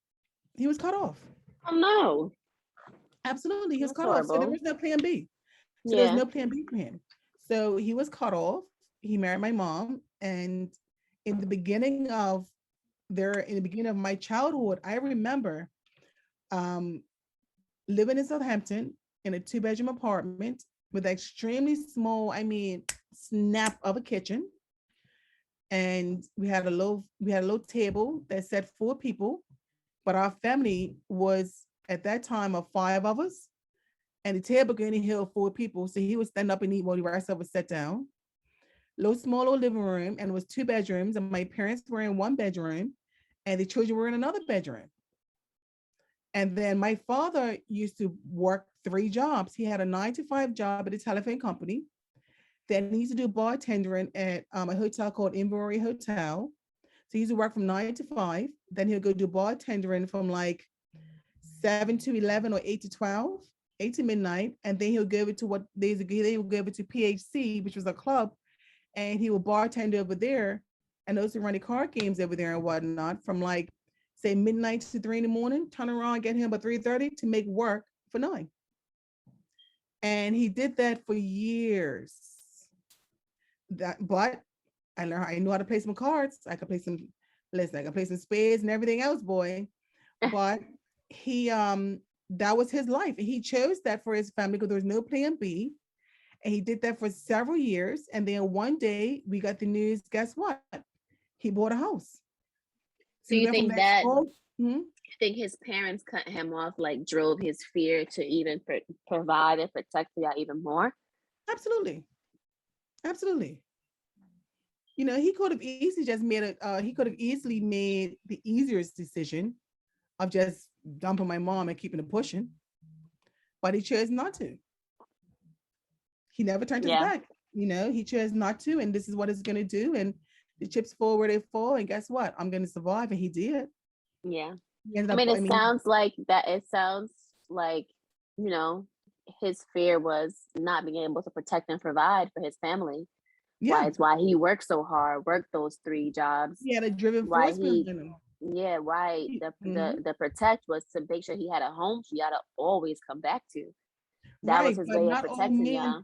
B: He was cut off.
A: Oh no,
B: Absolutely. He was
A: that's
B: cut off. So there
A: horrible.
B: was no plan B. So there was
A: Yeah.
B: no plan B for him. So he was cut off. He married my mom. And in the beginning of my childhood, I remember um, living in Southampton in a 2-bedroom apartment with extremely small, I mean, snap of a kitchen. And we had a little table that said 4 people, but our family was at that time of 5 of us, and the table could only hold 4 people. So he would stand up and eat while the rest of us sat down. Little small little living room, and it was 2 bedrooms, and my parents were in one bedroom, and the children were in another bedroom. And then my father used to work 3 jobs. He had a 9 to 5 job at a telephone company. Then he used to do bartending at a hotel called Invery Hotel. So he used to work from 9 to 5. Then he'll go do bartending from like 7 to 11 or 8 to 12, 8 to midnight. And then he'll go over to what days ago, they will go over to PHC, which was a club, and he will bartend over there and also run the card games over there and whatnot from like say midnight to 3 in the morning, turn around, get him about 3:30 to make work for 9. And he did that for years. But I knew how to play some cards. I could play some, listen, I could play some spades and everything else, boy. But he that was his life. And he chose that for his family because there was no plan B. And he did that for several years. And then one day we got the news, guess what? He bought a house. So
A: So
B: he
A: you
B: went from
A: think
B: that
A: that
B: small. Mhm.
A: you think his parents cut him off, like drove his fear to even provide and protect y'all even more?
B: Absolutely. Absolutely. He could have easily just made it, he could have easily made the easiest decision of just dumping my mom and keeping it pushing, but he chose not to. He never turned his
A: Yeah,
B: back. He chose not to, and this is what it's going to do. And the chips fall where they fall. And guess what? I'm going to survive. And he did.
A: yeah.
B: He ended
A: I
B: up,
A: mean,
B: I
A: it
B: mean,
A: sounds like that. It sounds like, you know, his fear was not being able to protect and provide for his family. Why
B: yeah,
A: it's why he worked so hard, worked those 3 jobs.
B: he had a driven
A: Why
B: force
A: he,
B: behind him.
A: yeah, why
B: Mhm.
A: the protect was to make sure he had a home he had to always come back to. That was
B: Right.
A: his way of protecting y'all.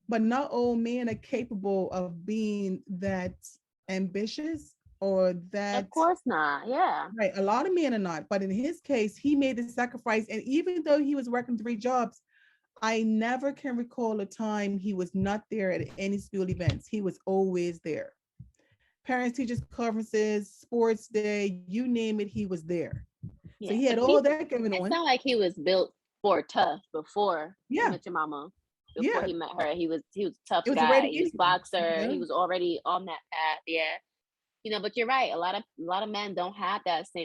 B: But not all men are capable of being that ambitious or
A: Of
B: that.
A: course not. Yeah.
B: Right. A lot of men are not. But in his case, he made the sacrifice. And even though he was working 3 jobs, I never can recall a time he was not there at any school events. He was always there. Parents, teachers conferences, sports day, you name it, he was there. So
A: Yeah.
B: he had
A: But
B: all that going
A: it
B: on.
A: sounded like he was built for tough before he
B: Yeah.
A: met your mama. Before
B: Yeah.
A: he met her, he was a tough
B: It was
A: guy.
B: already
A: He
B: in
A: was
B: him.
A: boxer. He was already on that path. Yeah. But you're right. A lot of men don't have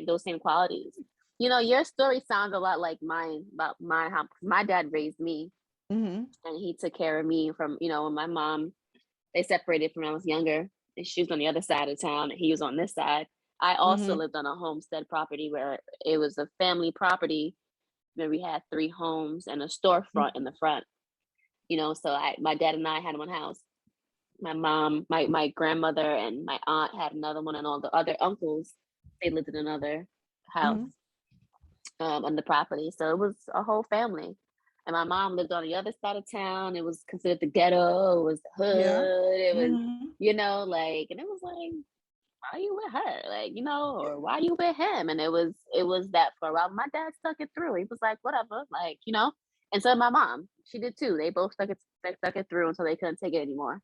A: those same qualities. Your story sounds a lot like mine about how my dad raised me,
B: Mm-hmm.
A: and he took care of me from when my mom, they separated from when I was younger, and she was on the other side of town and he was on this side. I also
B: Mm-hmm.
A: lived on a homestead property where it was a family property where we had 3 homes and a storefront in the front. So my dad and I had one house. My mom, my grandmother, and my aunt had another one, and all the other uncles, they lived in another house
B: Mm-hmm.
A: on the property. So it was a whole family. And my mom lived on the other side of town. It was considered the ghetto. It was the
B: Yeah.
A: hood. It was,
B: Mm-hmm.
A: and it was like, why are you with her? Or why are you with him? And it was that for a while. My dad stuck it through. He was like, whatever, And so my mom, she did too. They both stuck it through until they couldn't take it anymore.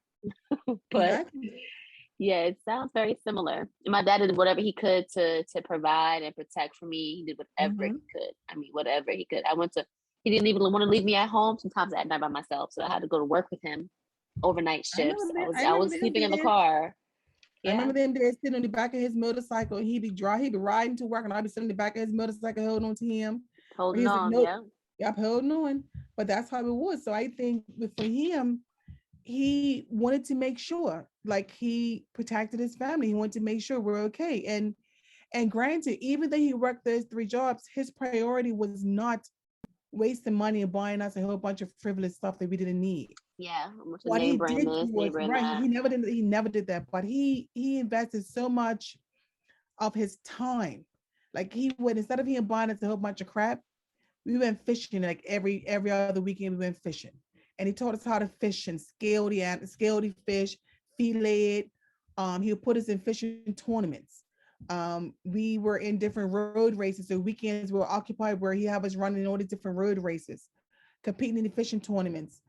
A: But
B: Exactly.
A: yeah, it sounds very similar. My dad did whatever he could to provide and protect for me. He did whatever
B: Mm-hmm.
A: he could. I mean, whatever he could. He didn't even want to leave me at home sometimes at night by myself. So I had to go to work with him overnight
B: I remember
A: shifts. I
B: that.
A: was
B: I
A: I
B: remember
A: was
B: them
A: sleeping in the
B: days.
A: car.
B: I
A: Yeah,
B: remember them days sitting on the back of his motorcycle. And he'd be riding to work, and I'd be sitting in the back of his motorcycle holding on to him. Or
A: holding
B: he's like,
A: on.
B: nope,
A: Yeah.
B: yep, holding on. But that's how it was. So I think for him, he wanted to make sure like he protected his family. He wanted to make sure we're okay. And granted, even though he worked those 3 jobs, his priority was not wasting money and buying us a whole bunch of frivolous stuff that we didn't need.
A: Yeah, how much a
B: What he
A: name brand
B: did
A: this, name
B: was
A: brand
B: right.
A: that.
B: He never did that. But he invested so much of his time. Like he would, instead of him buying us a whole bunch of crap, we went fishing like every other weekend. We went fishing, and he taught us how to fish and scale the fish, fillet it. He would put us in fishing tournaments. We were in different road races. So weekends were occupied where he had us running all these different road races, competing in the fishing tournaments,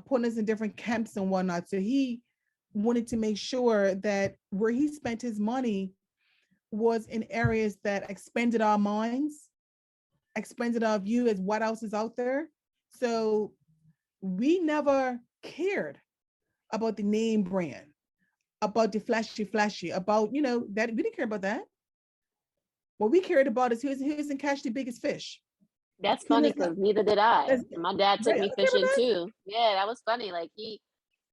B: putting us in different camps and whatnot. So he wanted to make sure that where he spent his money was in areas that expanded our minds, expanded our view as what else is out there. So we never cared about the name brand, about the flashy, about, that we didn't care about that. What we cared about is who's and catch the biggest fish.
A: That's
B: Who
A: funny
B: does not,
A: because neither did I.
B: that's,
A: And my dad took
B: right, I
A: me
B: don't care
A: fishing
B: about that.
A: too. Yeah, that was funny. Like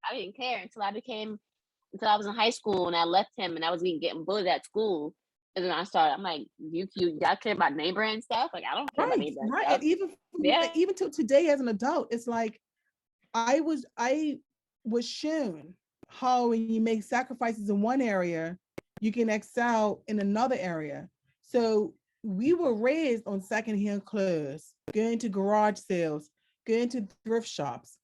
A: I didn't care until I was in high school and I left him and I was getting bullied at school. And then I'm like, y'all care about name brand stuff? Like I don't care about
B: Right,
A: name brand
B: right.
A: stuff.
B: And even
A: Yeah.
B: even till today as an adult, it's like I was shown how when you make sacrifices in one area, you can excel in another area. So we were raised on secondhand clothes, going to garage sales, going to thrift shops,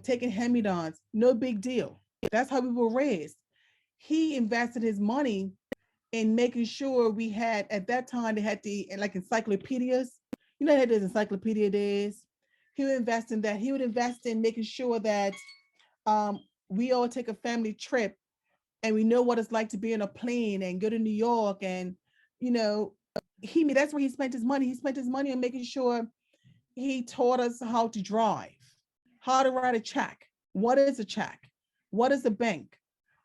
B: taking hand-me-downs, no big deal. That's how we were raised. He invested his money in making sure we had, at that time they had the like encyclopedias. You know how those encyclopedia days. He would invest in that. He would invest in making sure that um, we all take a family trip and we know what it's like to be in a plane and go to New York. And you know, that's where he spent his money. He spent his money on making sure he taught us how to drive, how to write a check, what is a check, what is a bank,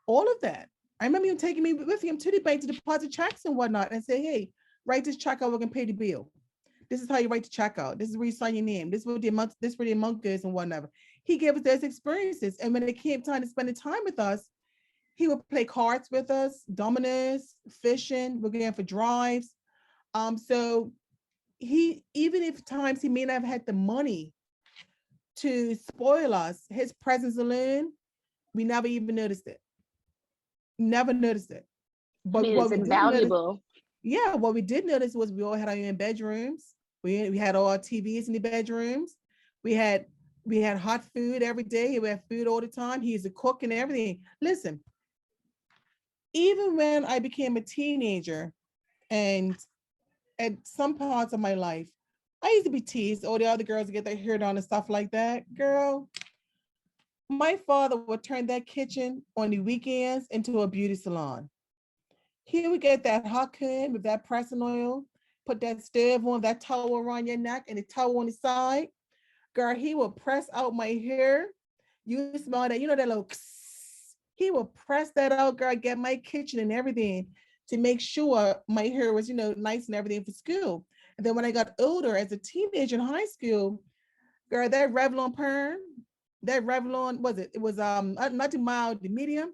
B: all of that. I remember him taking me with him to the bank to deposit checks and whatnot and say, hey, write this check out, we can pay the bill. This is how you write the check out. This is where you sign your name. This is what the amount is and whatever. He gave us those experiences. And when it came time to spend the time with us, he would play cards with us, dominoes, fishing, we're going for drives. So he, even if times he may not have had the money to spoil us, his presence alone, we never even noticed it. Never noticed it.
A: I
B: But
A: mean,
B: what
A: it's
B: we did notice,
A: invaluable.
B: yeah, what we did notice was we all had our own bedrooms. We had all our TVs in the bedrooms. We had we had hot food every day. We had food all the time. He's a cook and everything. Listen, even when I became a teenager and at some parts of my life, I used to be teased. All the other girls get their hair done and stuff like that. Girl, my father would turn that kitchen on the weekends into a beauty salon. He would get that hot comb with that pressing oil, put that stove on, that towel around your neck and the towel on the side. Girl, he would press out my hair. You smell that, that little he would press that out, girl, get my kitchen and everything to make sure my hair was, nice and everything for school. And then when I got older as a teenager in high school, girl, that Revlon perm, that Revlon, it was not too mild, the medium.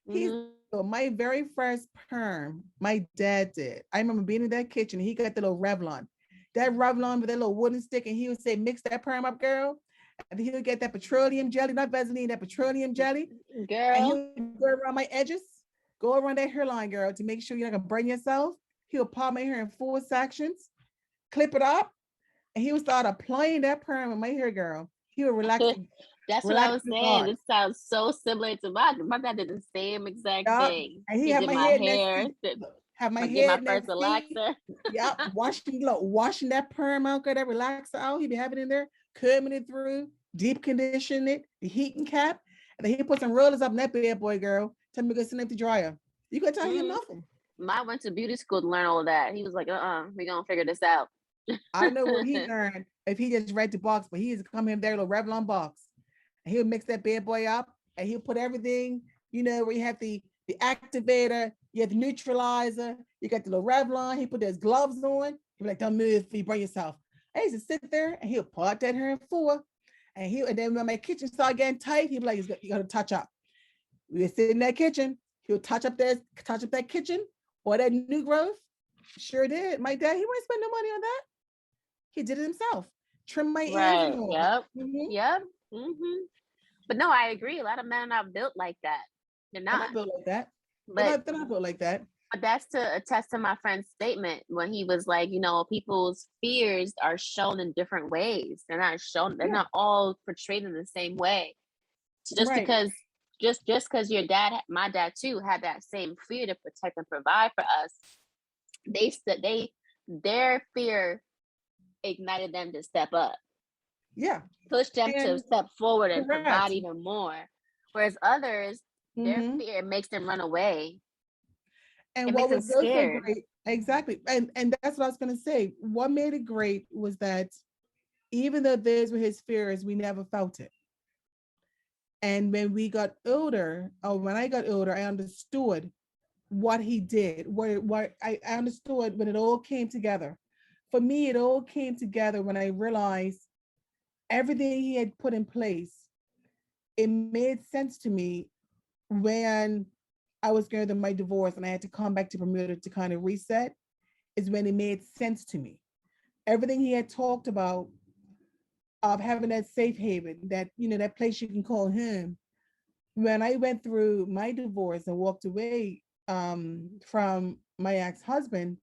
B: He's
A: Mm-hmm.
B: so my very first perm, my dad did. I remember being in that kitchen. He got the little Revlon, that Revlon with that little wooden stick, and he would say, "Mix that perm up, girl." And he would get that petroleum jelly, not Vaseline, that petroleum jelly, and he
A: Girl.
B: would go around my edges, go around that hairline, girl, to make sure you're not gonna burn yourself. He would pop my hair in 4 sections, clip it up, and he would start applying that perm in my hair, girl. He would
A: That's what I
B: relax
A: was
B: his
A: saying.
B: heart.
A: This sounds so similar to my dad did the same exact
B: Yup.
A: thing.
B: And he
A: He
B: had
A: did
B: my
A: my
B: head in that
A: hair,
B: seat. Have my
A: get my
B: head in that
A: first
B: seat.
A: relaxer.
B: Yep. Washing that perm out, that relaxer out. He be having it in there, combing it through, deep conditioning it, the heating cap. And then he put some rollers up in that bad boy, girl. Tell me to go send it to dryer. You gonna tell him
A: Mm-hmm.
B: nothing.
A: I went to beauty school to learn all of that. He was like, we're gonna figure this out.
B: I don't know what he learned if he just read the box, but he used to come in there, little Revlon box. And he'll mix that bad boy up and he'll put everything, where you have the activator, you have the neutralizer, you got the little Revlon, he put his gloves on. He'll be like, don't move if you burn yourself. I used to sit there and he'll part that hair in four. And then when my kitchen started getting tight, he'd be like, you gotta touch up. We would sit in that kitchen. He'll touch up that kitchen or that new growth. Sure did. My dad, he wouldn't spend no money on that. He did it himself. Trim my ears and
A: Right.
B: all.
A: Yep.
B: Mm-hmm.
A: Yep. But no, I agree. A lot of men are not built like that. They're
B: They're
A: not.
B: not built like that.
A: But
B: They're not built like that.
A: that's to attest to my friend's statement when he was like, people's fears are shown in different ways. They're not shown. They're
B: Yeah.
A: not all portrayed in the same way. So just
B: Right.
A: because, just because your dad, my dad too, had that same fear to protect and provide for us, their fear ignited them to step up.
B: Yeah.
A: Push them to step forward and provide
B: correct.
A: even more. Whereas others, their
B: Mm-hmm.
A: fear makes them run away.
B: And
A: It
B: what
A: makes them
B: was also
A: scared.
B: great, exactly. And that's what I was gonna say. What made it great was that even though those were his fears, we never felt it. And when we got older, or when I got older, I understood what he did, what I understood when it all came together. For me, it all came together when I realized everything he had put in place. It made sense to me when I was going through my divorce and I had to come back to Bermuda to kind of reset, is when it made sense to me. Everything he had talked about of having that safe haven, that that place you can call home. When I went through my divorce and walked away from my ex-husband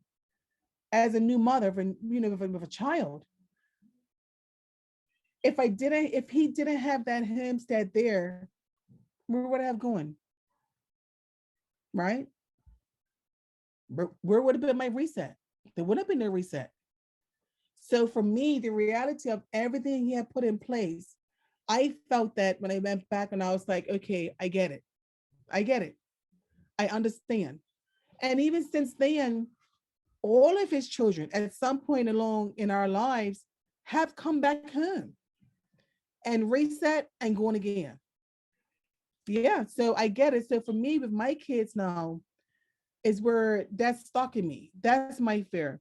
B: as a new mother, with a child, if he didn't have that homestead there, where would I have gone? Right? Where would have been my reset? There wouldn't have been no reset. So for me, the reality of everything he had put in place, I felt that when I went back and I was like, okay, I get it. I get it. I understand. And even since then, all of his children at some point along in our lives have come back home and reset and going again. Yeah. So I get it. So for me, with my kids now, is where that's stuck in me. That's my fear.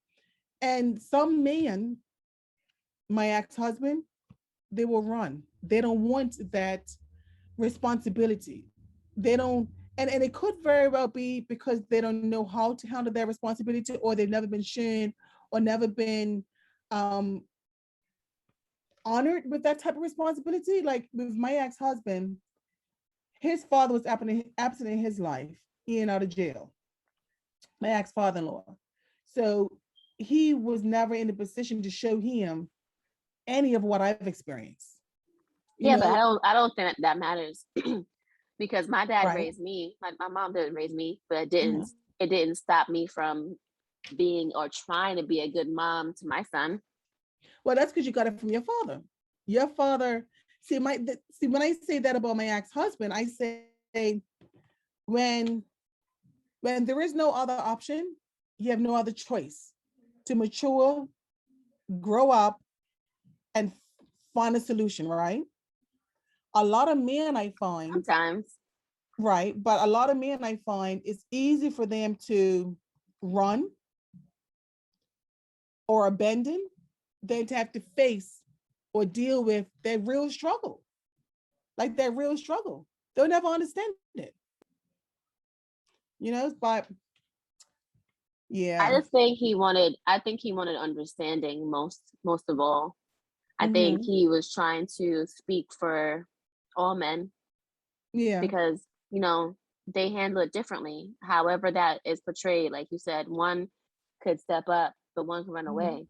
B: And some men, my ex-husband, they will run. They don't want that responsibility. They don't, and it could very well be because they don't know how to handle that responsibility, or they've never been shown or never been um honored with that type of responsibility. Like with my ex-husband, his father was absent in his life, in out of jail, my ex-father-in-law. So he was never in a position to show him any of what I've experienced. You
A: Yeah, but
B: know,
A: I don't think that matters because my dad
B: right?
A: raised me. My mom didn't raise me, but
B: Mhm.
A: it didn't stop me from being or trying to be a good mom to my son.
B: Well, that's because you got it from your father. Your father. See when I say that about my ex-husband, I say when when there is no other option, you have no other choice to mature, grow up, and find a solution. Right? A lot of men I find,
A: Sometimes,
B: right, but a lot of men I find it's easy for them to run or abandon than to have to face or deal with their real struggle, like their real struggle. They'll never understand it, but
A: I
B: yeah.
A: just think he wanted. I think he wanted understanding most of all. I think
B: Hmm.
A: he was trying to speak for all men
B: Yeah.
A: because they handle it differently. However, that is portrayed, like you said, one could step up, but one can run
B: Hmm.
A: away.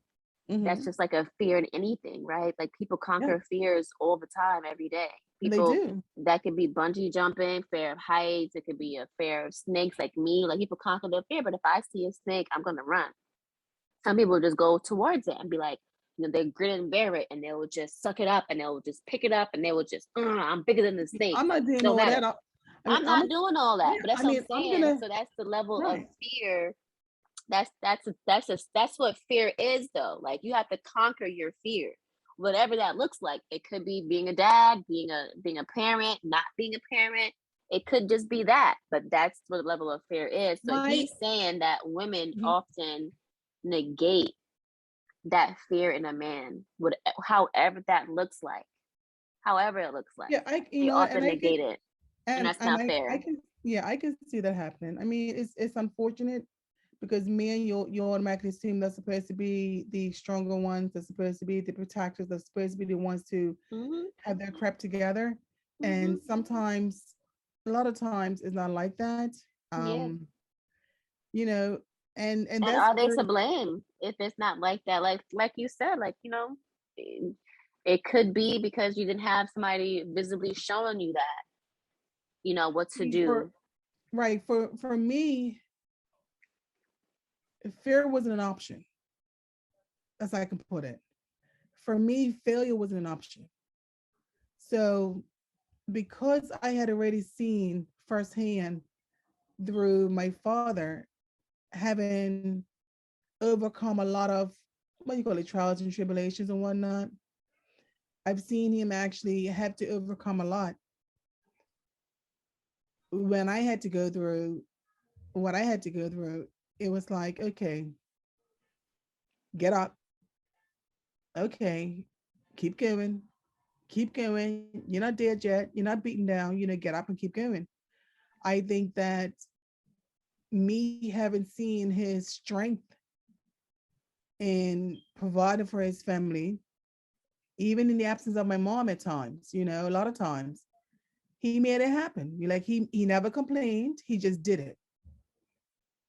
A: That's
B: Hmm.
A: just like a fear in anything, right? Like people
B: Yeah,
A: conquer fears all the time, every day.
B: they
A: People
B: do.
A: that could be bungee jumping, fear of heights. It could be a fear of snakes, like me. Like people conquer their fear, but if I see a snake, I'm gonna run. Some people just go towards it and be like, they grin and bear it, and they will just suck it up, and they will just pick it up, and they will just, I'm bigger than the snake.
B: I'm not doing
A: No
B: all
A: matter.
B: that. I mean,
A: I'm not doing all that,
B: yeah,
A: but that's
B: I
A: what I'm
B: mean, I'm
A: saying.
B: gonna,
A: So that's the level of
B: right.
A: fear. That's what fear is, though. Like you have to conquer your fear, whatever that looks like. It could be being a dad, being a parent, not being a parent. It could just be that, but that's what the level of fear is. So
B: My,
A: he's saying that women
B: mhm.
A: often negate that fear in a man, however that looks like, however it looks like,
B: Yeah, I,
A: they
B: and
A: often
B: I get,
A: negate it. and that's not
B: I
A: fair.
B: can, yeah, I can see that happening. I mean, it's unfortunate because men, you automatically assume they're supposed to be the stronger ones, they're supposed to be the protectors, they're supposed to be the ones to
A: Mhm.
B: have their crap together. And
A: Mhm.
B: sometimes, a lot of times it's not like that.
A: Yeah.
B: Um, you know, and
A: And
B: that's
A: are they
B: where,
A: to blame if it's not like that? Like you said, like, it, it could be because you didn't have somebody visibly showing you that, what to
B: for
A: do.
B: right, for me, fear wasn't an option, as I can put it. For me, failure wasn't an option. So because I had already seen firsthand through my father having overcome a lot of, what you call it, trials and tribulations and whatnot, I've seen him actually have to overcome a lot. When I had to go through what I had to go through, it was like, okay, get up, okay, keep going, keep going. You're not dead yet. You're not beaten down. Get up and keep going. I think that me having seen his strength in providing for his family, even in the absence of my mom at times, a lot of times, he made it happen. He never complained. He just did it.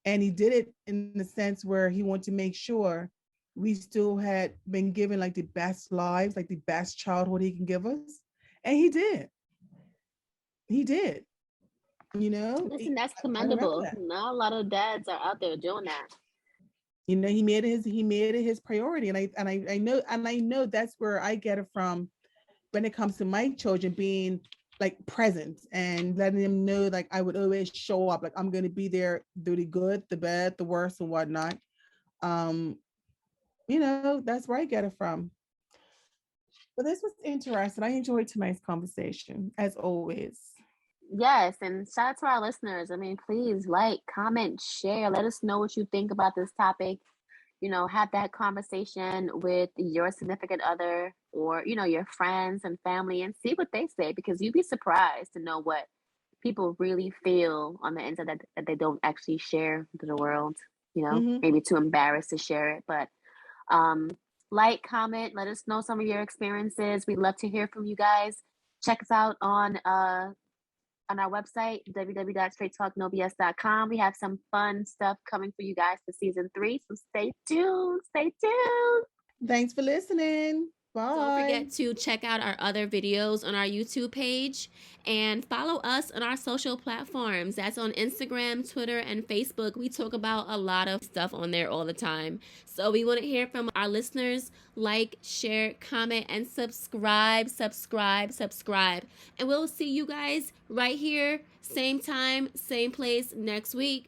B: And he did it in the sense where he wanted to make sure we still had been given like the best lives, like the best childhood he can give us. And he did. He did.
A: Listen, that's
B: I remember
A: commendable.
B: that.
A: Not a lot of dads are out there doing that.
B: He made it his priority. And I know that's where I get it from when it comes to my children being like present and letting them know like I would always show up, like I'm going to be there through the good, the bad, the worst, and whatnot. um that's where I get it from. But this was interesting. I enjoyed tonight's conversation as always.
A: Yes, and shout out to our listeners. I mean, please like, comment, share. Let us know what you think about this topic. Have that conversation with your significant other or, your friends and family and see what they say because you'd be surprised to know what people really feel on the inside that they don't actually share to the world,
B: Hmm.
A: maybe too embarrassed to share it. But um, like, comment, let us know some of your experiences. We'd love to hear from you guys. Check us out on our website, www.straighttalknobs.com. We have some fun stuff coming for you guys for season 3. So stay tuned. Stay tuned.
B: Thanks for listening.
C: Don't
B: Bye.
C: forget to check out our other videos on our YouTube page and follow us on our social platforms. That's on Instagram, Twitter, and Facebook. We talk about a lot of stuff on there all the time. So we want to hear from our listeners. Like, share, comment, and subscribe, subscribe, subscribe. And we'll see you guys right here, same time, same place next week.